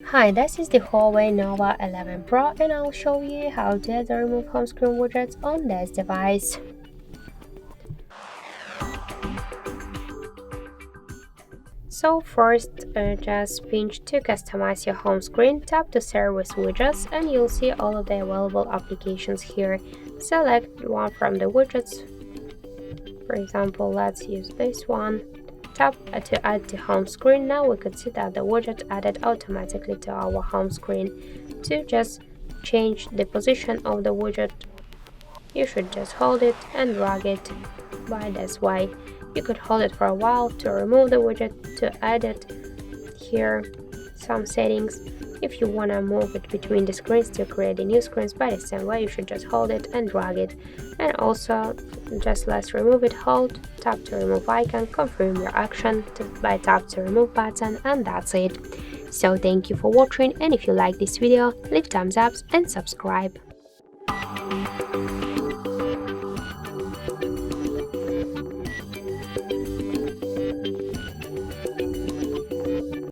Hi, this is the HUAWEI NOVA 11 Pro and I'll show you how to add or remove home screen widgets on this device. So first, just pinch to customize your home screen, tap to Service Widgets and you'll see all of the available applications here. Select one from the widgets. For example, let's use this one. Tap to add to home screen. Now we could see that the widget added automatically to our home screen. To just change the position of the widget, you should just hold it and drag it by this way. You could hold it for a while to remove the widget, to add it here, some settings. If you want to move it between the screens to create a new screens by the same way, you should just hold it and drag it. And also, just let's remove it, hold, tap to remove icon, confirm your action by tap to remove button, and that's it. So thank you for watching, and if you like this video, leave thumbs up and subscribe.